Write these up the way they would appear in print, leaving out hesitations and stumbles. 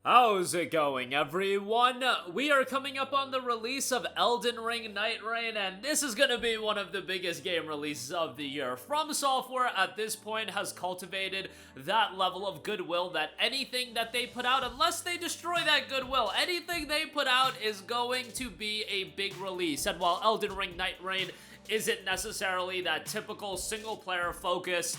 How's it going, everyone? We are coming up on the release of Elden Ring Nightreign, and this is gonna be one of the biggest game releases of the year. From Software at this point has cultivated that level of goodwill that anything that they put out, unless they destroy that goodwill, anything they put out is going to be a big release. And while Elden Ring Nightreign isn't necessarily that typical single-player focused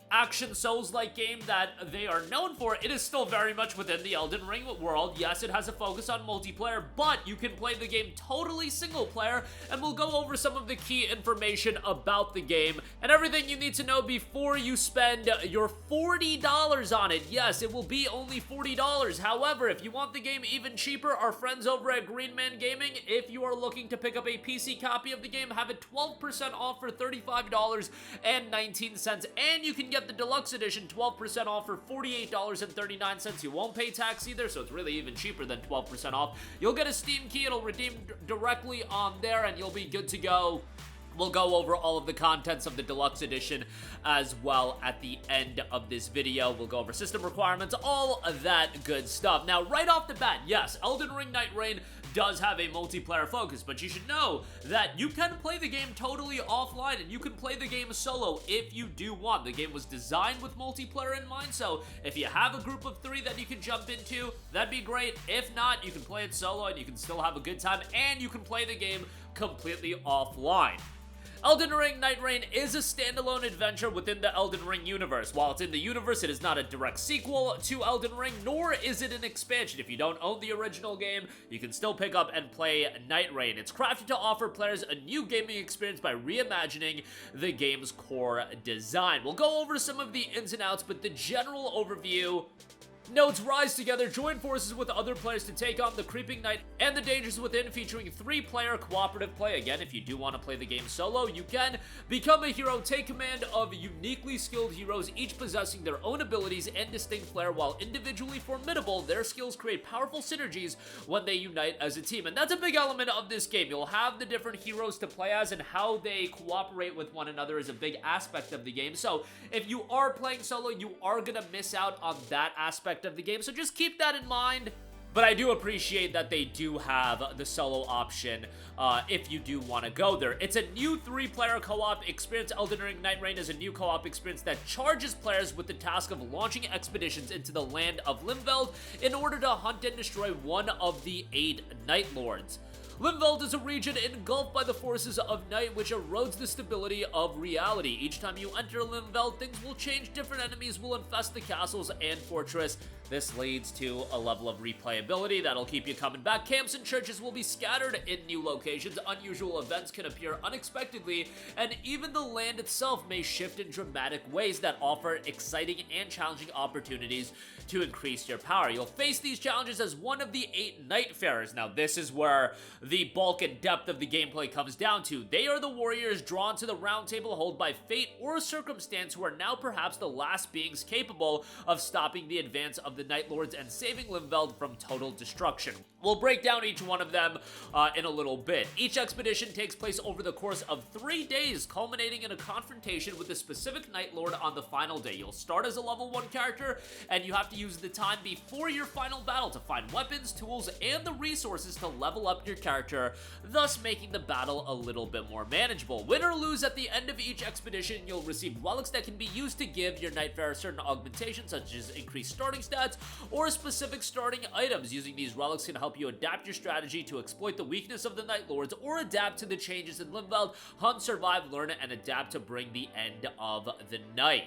action Souls-like game that they are known for, it is still very much within the Elden Ring world. Yes, it has a focus on multiplayer, but you can play the game totally single player, and we'll go over some of the key information about the game and everything you need to know before you spend your $40 on it. Yes, it will be only $40. However, if you want the game even cheaper, our friends over at Green Man Gaming, if you are looking to pick up a PC copy of the game, have it 12% off for $35.19, and you can get the deluxe edition 12% off for $48.39. You won't pay tax either, so it's really even cheaper than 12% off. You'll get a Steam key, it'll redeem directly on there, and you'll be good to go. We'll go over all of the contents of the deluxe edition as well at the end of this video. We'll go over system requirements, all of that good stuff. Now, right off the bat, yes, Elden Ring Nightreign does have a multiplayer focus, but you should know that you can play the game totally offline, and you can play the game solo if you do want. The game was designed with multiplayer in mind, so if you have a group of 3 that you can jump into, that'd be great. If not, you can play it solo and you can still have a good time, and you can play the game completely offline. Elden Ring Nightreign is a standalone adventure within the Elden Ring universe. While it's in the universe, it is not a direct sequel to Elden Ring, nor is it an expansion. If you don't own the original game, you can still pick up and play Nightreign. It's crafted to offer players a new gaming experience by reimagining the game's core design. We'll go over some of the ins and outs, but the general overview: nodes rise together, join forces with other players to take on the creeping night and the dangers within, featuring 3-player cooperative play. Again, if you do want to play the game solo, you can become a hero, take command of uniquely skilled heroes, each possessing their own abilities and distinct flair. While individually formidable, their skills create powerful synergies when they unite as a team. And that's a big element of this game. You'll have the different heroes to play as, and how they cooperate with one another is a big aspect of the game. So if you are playing solo, you are gonna miss out on that aspect of the game, so just keep that in mind. But I do appreciate that they do have the solo option if you do want to go there. It's a new 3-player co-op experience. Elden Ring Nightreign is a new co-op experience that charges players with the task of launching expeditions into the land of Limveld in order to hunt and destroy one of the 8 Night Lords. Limveld is a region engulfed by the forces of night, which erodes the stability of reality. Each time you enter Limveld, things will change. Different enemies will infest the castles and fortress. This leads to a level of replayability that'll keep you coming back. Camps and churches will be scattered in new locations. Unusual events can appear unexpectedly, and even the land itself may shift in dramatic ways that offer exciting and challenging opportunities to increase your power. You'll face these challenges as one of the 8 Nightfarers. Now, this is where the bulk and depth of the gameplay comes down to. They are the warriors drawn to the round table hold by fate or circumstance, who are now perhaps the last beings capable of stopping the advance of the Night Lords and saving Limveld from total destruction. We'll break down each one of them in a little bit. Each expedition takes place over the course of 3 days, culminating in a confrontation with a specific Night Lord on the final day. You'll start as a level 1 character, and you have to use the time before your final battle to find weapons, tools, and the resources to level up your character, thus making the battle a little bit more manageable. Win or lose, at the end of each expedition, you'll receive relics that can be used to give your Nightfarer certain augmentations, such as increased starting stats or specific starting items. Using these relics can help you adapt your strategy to exploit the weakness of the Night Lords, or adapt to the changes in Limveld, hunt, survive, learn, and adapt to bring the end of the night.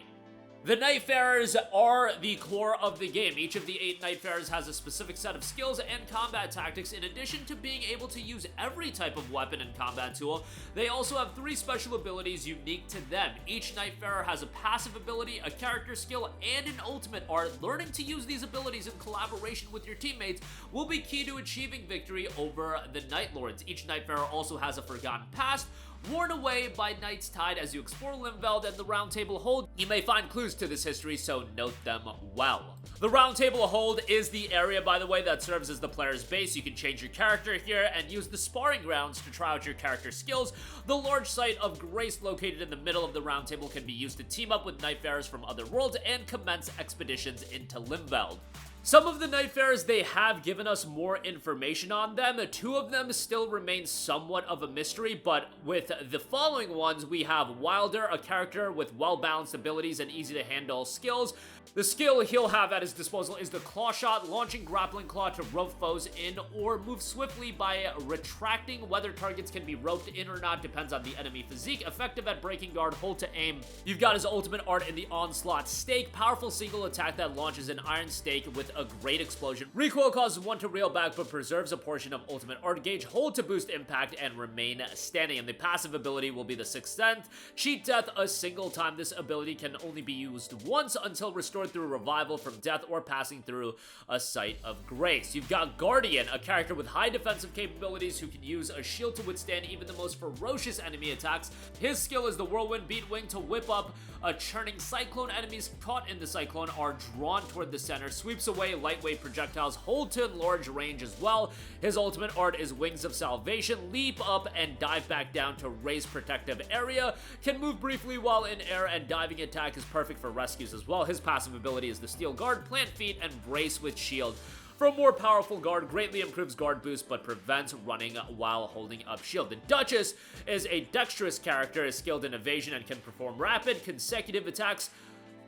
The Nightfarers are the core of the game. Each of the 8 Nightfarers has a specific set of skills and combat tactics. In addition to being able to use every type of weapon and combat tool, they also have 3 special abilities unique to them. Each Nightfarer has a passive ability, a character skill, and an ultimate art. Learning to use these abilities in collaboration with your teammates will be key to achieving victory over the Night Lords. Each Nightfarer also has a forgotten past, worn away by Night's Tide. As you explore Limveld and the Round Table Hold, you may find clues to this history, so note them well. The Round Table Hold is the area, by the way, that serves as the player's base. You can change your character here and use the sparring grounds to try out your character's skills. The large site of grace located in the middle of the Round Table can be used to team up with Nightfarers from other worlds and commence expeditions into Limveld. Some of the Nightfarers, they have given us more information on them. Two of them still remain somewhat of a mystery, but with the following ones, we have Wilder, a character with well-balanced abilities and easy-to-handle skills. The skill he'll have at his disposal is the Claw Shot, launching Grappling Claw to rope foes in, or move swiftly by retracting. Whether targets can be roped in or not depends on the enemy physique. Effective at breaking guard, hold to aim. You've got his ultimate art in the Onslaught Stake, powerful single attack that launches an iron stake with a great explosion. Recoil causes one to reel back but preserves a portion of ultimate art gauge. Hold to boost impact and remain standing. And the passive ability will be the Sixth Sense. Cheat death a single time. This ability can only be used once until restored through revival from death or passing through a site of grace. You've got Guardian, a character with high defensive capabilities who can use a shield to withstand even the most ferocious enemy attacks. His skill is the Whirlwind Beat Wing to whip up a churning cyclone. Enemies caught in the cyclone are drawn toward the center, sweeps away lightweight projectiles, hold to enlarge range as well. His ultimate art is Wings of Salvation, leap up and dive back down to raise protective area, can move briefly while in air, and diving attack is perfect for rescues as well. His passive ability is the Steel Guard, plant feet, and brace with shield. For a more powerful guard, greatly improves guard boost but prevents running while holding up shield. The Duchess is a dexterous character, is skilled in evasion, and can perform rapid, consecutive attacks.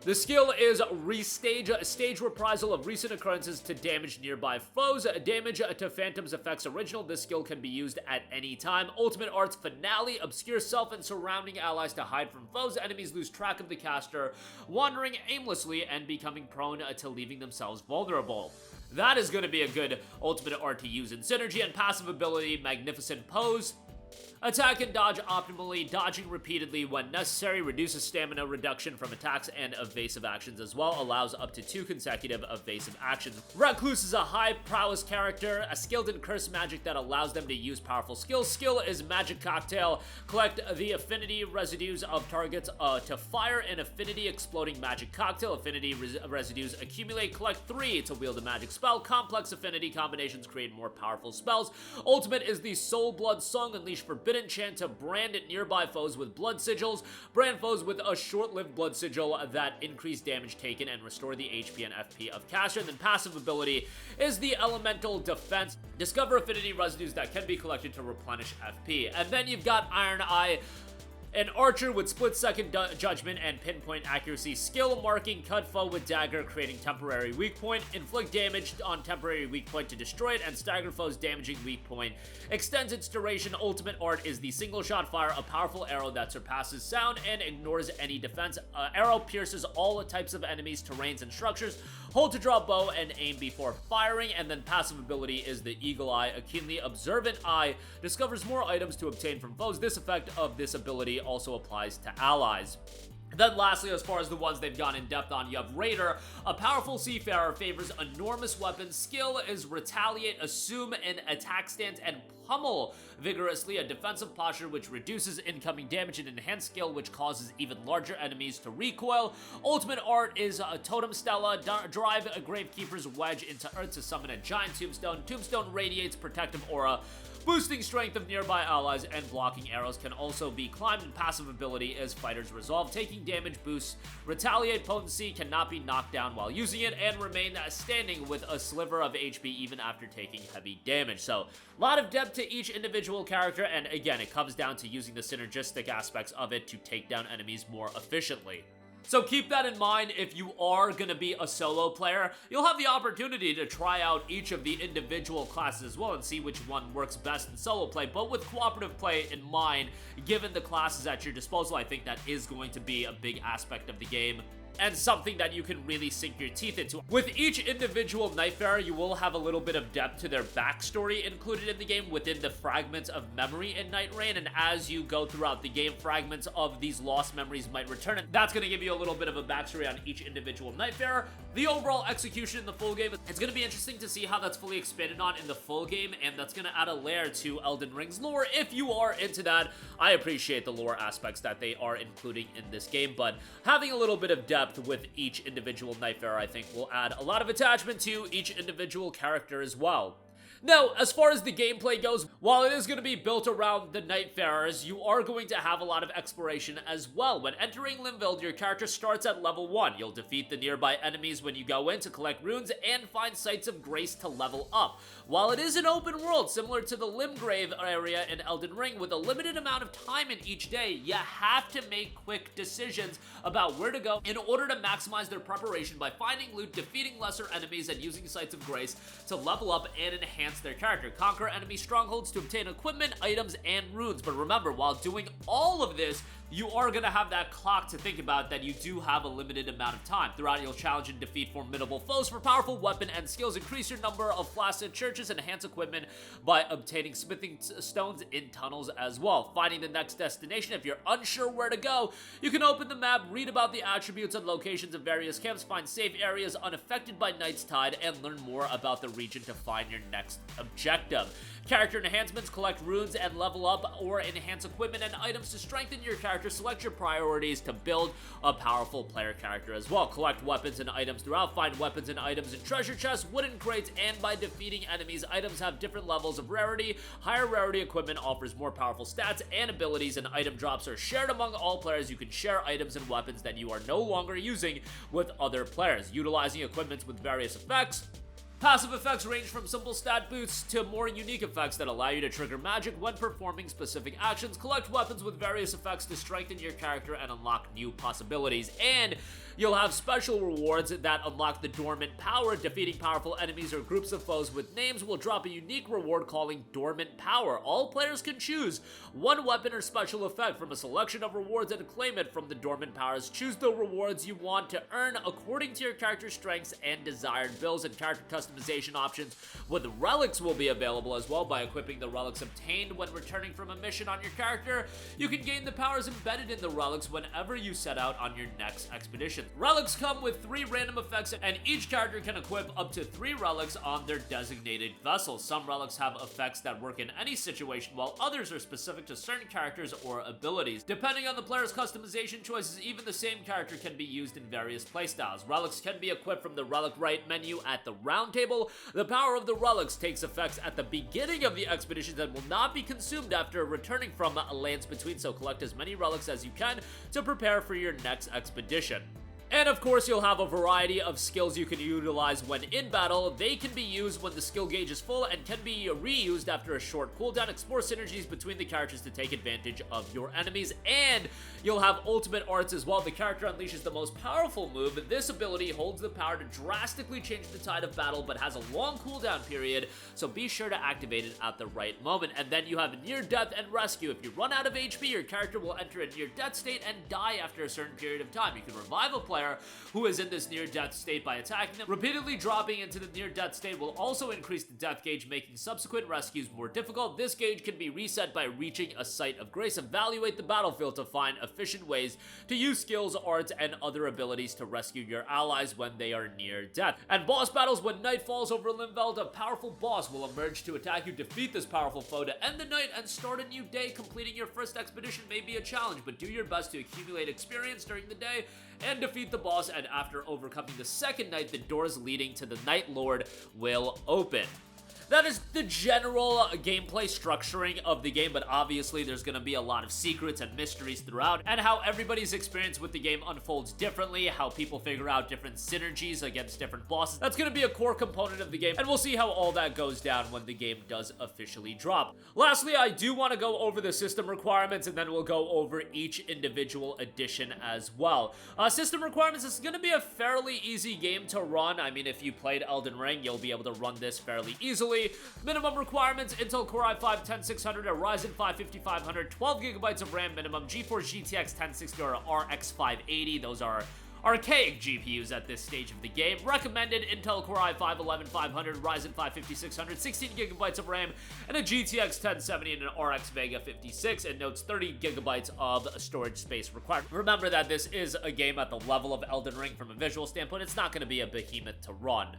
The skill is Restage, a stage reprisal of recent occurrences to damage nearby foes. Damage to Phantom's effects original. This skill can be used at any time. Ultimate Arts Finale, obscures self and surrounding allies to hide from foes. Enemies lose track of the caster, wandering aimlessly and becoming prone to leaving themselves vulnerable. That is going to be a good ultimate art to use in synergy. And passive ability, Magnificent Pose. Attack and dodge optimally, dodging repeatedly when necessary, reduces stamina reduction from attacks and evasive actions as well, allows up to 2 consecutive evasive actions. Recluse is a high prowess character, a skilled in curse magic that allows them to use powerful skills. Skill is Magic Cocktail, collect the affinity residues of targets to fire an affinity exploding magic cocktail. Affinity residues accumulate, collect 3 to wield a magic spell. Complex affinity combinations create more powerful spells. Ultimate is the Soul Blood Song, unleash forbidden chant to brand at nearby foes with blood sigils. Brand foes with a short-lived blood sigil that increase damage taken and restore the HP and FP of caster. And then passive ability is the Elemental Defense. Discover affinity residues that can be collected to replenish FP. And then you've got Iron Eye, an archer with split-second judgment and pinpoint accuracy. Skill marking, cut foe with dagger, creating temporary weak point. Inflict damage on temporary weak point to destroy it, and stagger foes damaging weak point. Extends its duration. Ultimate art is the single shot fire, a powerful arrow that surpasses sound and ignores any defense. Arrow pierces all types of enemies, terrains, and structures. Hold to draw bow and aim before firing. And then passive ability is the Eagle Eye, a keenly observant eye. Discovers more items to obtain from foes. This effect of this ability also applies to allies. Then lastly, as far as the ones they've gone in depth on, you have Raider, a powerful seafarer, favors enormous weapons. Skill is Retaliate, assume an attack stance, and pummel vigorously, a defensive posture which reduces incoming damage, and enhanced skill which causes even larger enemies to recoil. Ultimate art is a Totem Stella, drive a Gravekeeper's Wedge into earth to summon a giant tombstone. Tombstone radiates protective aura, boosting strength of nearby allies, and blocking arrows can also be climbed. And passive ability is Fighter's Resolve, taking damage boosts. Retaliate potency, cannot be knocked down while using it, and remain standing with a sliver of HP even after taking heavy damage. So, a lot of depth to each individual character, and again, it comes down to using the synergistic aspects of it to take down enemies more efficiently. So keep that in mind. If you are going to be a solo player, you'll have the opportunity to try out each of the individual classes as well and see which one works best in solo play. But with cooperative play in mind, given the classes at your disposal, I think that is going to be a big aspect of the game and something that you can really sink your teeth into. With each individual Nightfarer, you will have a little bit of depth to their backstory included in the game within the fragments of memory in Nightreign, and as you go throughout the game, fragments of these lost memories might return, and that's going to give you a little bit of a backstory on each individual Nightfarer. The overall execution in the full game, it's going to be interesting to see how that's fully expanded on in the full game, and that's going to add a layer to Elden Ring's lore. If you are into that, I appreciate the lore aspects that they are including in this game, but having a little bit of depth with each individual Nightfarer, I think, will add a lot of attachment to each individual character as well. Now, as far as the gameplay goes, while it is going to be built around the Nightfarers, you are going to have a lot of exploration as well. When entering Limveld, your character starts at level 1. You'll defeat the nearby enemies when you go in to collect runes and find sites of grace to level up. While it is an open world, similar to the Limgrave area in Elden Ring, with a limited amount of time in each day, you have to make quick decisions about where to go in order to maximize their preparation by finding loot, defeating lesser enemies, and using sites of grace to level up and enhance their character. Conquer enemy strongholds to obtain equipment, items, and runes. But remember, while doing all of this, you are going to have that clock to think about that you do have a limited amount of time. Throughout, you'll challenge and defeat formidable foes for powerful weapon and skills, increase your number of flaccid churches, and enhance equipment by obtaining smithing stones in tunnels as well. Finding the next destination. If you're unsure where to go, you can open the map, read about the attributes and locations of various camps, find safe areas unaffected by Night's Tide, and learn more about the region to find your next objective. Character enhancements, collect runes and level up or enhance equipment and items to strengthen your character. Select your priorities to build a powerful player character as well. Collect weapons and items throughout. Find weapons and items in treasure chests, wooden crates, and by defeating enemies. Items have different levels of rarity. Higher rarity equipment offers more powerful stats and abilities, and item drops are shared among all players. You can share items and weapons that you are no longer using with other players. Utilizing equipment with various effects. Passive effects range from simple stat boosts to more unique effects that allow you to trigger magic when performing specific actions. Collect weapons with various effects to strengthen your character and unlock new possibilities. And you'll have special rewards that unlock the dormant power. Defeating powerful enemies or groups of foes with names will drop a unique reward calling Dormant Power. All players can choose one weapon or special effect from a selection of rewards and claim it from the Dormant Powers. Choose the rewards you want to earn according to your character's strengths and desired builds, and character customization options with relics will be available as well. By equipping the relics obtained when returning from a mission on your character, you can gain the powers embedded in the relics whenever you set out on your next expedition. Relics come with 3 random effects, and each character can equip up to 3 relics on their designated vessels. Some relics have effects that work in any situation, while others are specific to certain characters or abilities. Depending on the player's customization choices, even the same character can be used in various playstyles. Relics can be equipped from the Relic Right menu at the round table. The power of the relics takes effects at the beginning of the expedition and will not be consumed after returning from lands between, so collect as many relics as you can to prepare for your next expedition. And of course, you'll have a variety of skills you can utilize when in battle. They can be used when the skill gauge is full and can be reused after a short cooldown. Explore synergies between the characters to take advantage of your enemies. And you'll have ultimate arts as well. The character unleashes the most powerful move. This ability holds the power to drastically change the tide of battle, but has a long cooldown period, so be sure to activate it at the right moment. And then you have near death and rescue. If you run out of HP, your character will enter a near death state and die after a certain period of time. You can revive a player who is in this near-death state by attacking them. Repeatedly dropping into the near-death state will also increase the death gauge, making subsequent rescues more difficult. This gauge can be reset by reaching a site of grace. Evaluate the battlefield to find efficient ways to use skills, arts, and other abilities to rescue your allies when they are near death. And boss battles. When night falls over Limveld, a powerful boss will emerge to attack you. Defeat this powerful foe to end the night and start a new day. Completing your first expedition may be a challenge, but do your best to accumulate experience during the day and defeat the boss, and after overcoming the second night, the doors leading to the Night Lord will open. That is the general gameplay structuring of the game, but obviously there's going to be a lot of secrets and mysteries throughout, and how everybody's experience with the game unfolds differently, how people figure out different synergies against different bosses. That's going to be a core component of the game, and we'll see how all that goes down when the game does officially drop. Lastly, I do want to go over the system requirements, and then we'll go over each individual edition as well. System requirements is going to be a fairly easy game to run. I mean, if you played Elden Ring, you'll be able to run this fairly easily. Minimum requirements: Intel Core i5 10600, a Ryzen 5 5500, 12 gigabytes of RAM minimum, GeForce GTX 1060 or RX 580. Those are archaic GPUs at this stage of the game. Recommended: Intel Core i5 11500, Ryzen 5 5600, 16 gigabytes of RAM, and a GTX 1070 and an RX Vega 56. It notes 30 gigabytes of storage space required. Remember that this is a game at the level of Elden Ring from a visual standpoint. It's not going to be a behemoth to run.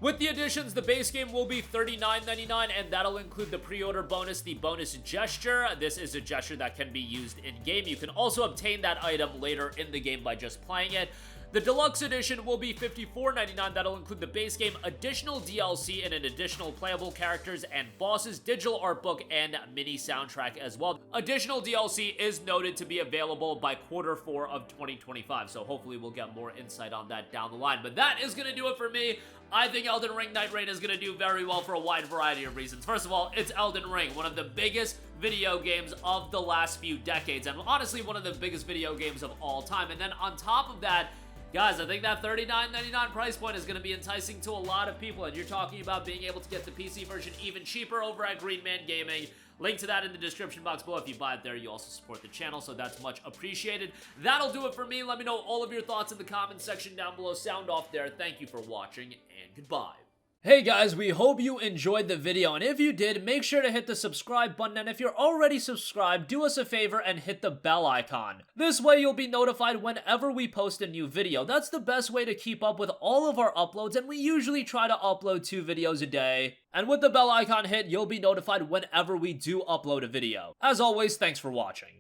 With the additions, the base game will be $39.99, and that'll include the pre-order bonus, the bonus gesture. This is a gesture that can be used in-game. You can also obtain that item later in the game by just playing it. The deluxe edition will be $54.99. That'll include the base game, additional DLC, and an additional playable characters and bosses, digital art book, and mini soundtrack as well. Additional DLC is noted to be available by Q4 of 2025, so hopefully we'll get more insight on that down the line. But that is gonna do it for me. I think Elden Ring Nightreign is going to do very well for a wide variety of reasons. First of all, it's Elden Ring, one of the biggest video games of the last few decades, and honestly, one of the biggest video games of all time. And then on top of that, guys, I think that $39.99 price point is going to be enticing to a lot of people, and you're talking about being able to get the PC version even cheaper over at Green Man Gaming. Link to that in the description box below. If you buy it there, you also support the channel, so that's much appreciated. That'll do it for me. Let me know all of your thoughts in the comments section down below. Sound off there. Thank you for watching, and goodbye. Hey guys, we hope you enjoyed the video, and if you did, make sure to hit the subscribe button, and if you're already subscribed, do us a favor and hit the bell icon. This way you'll be notified whenever we post a new video. That's the best way to keep up with all of our uploads, and we usually try to upload 2 videos a day. And with the bell icon hit, you'll be notified whenever we do upload a video. As always, thanks for watching.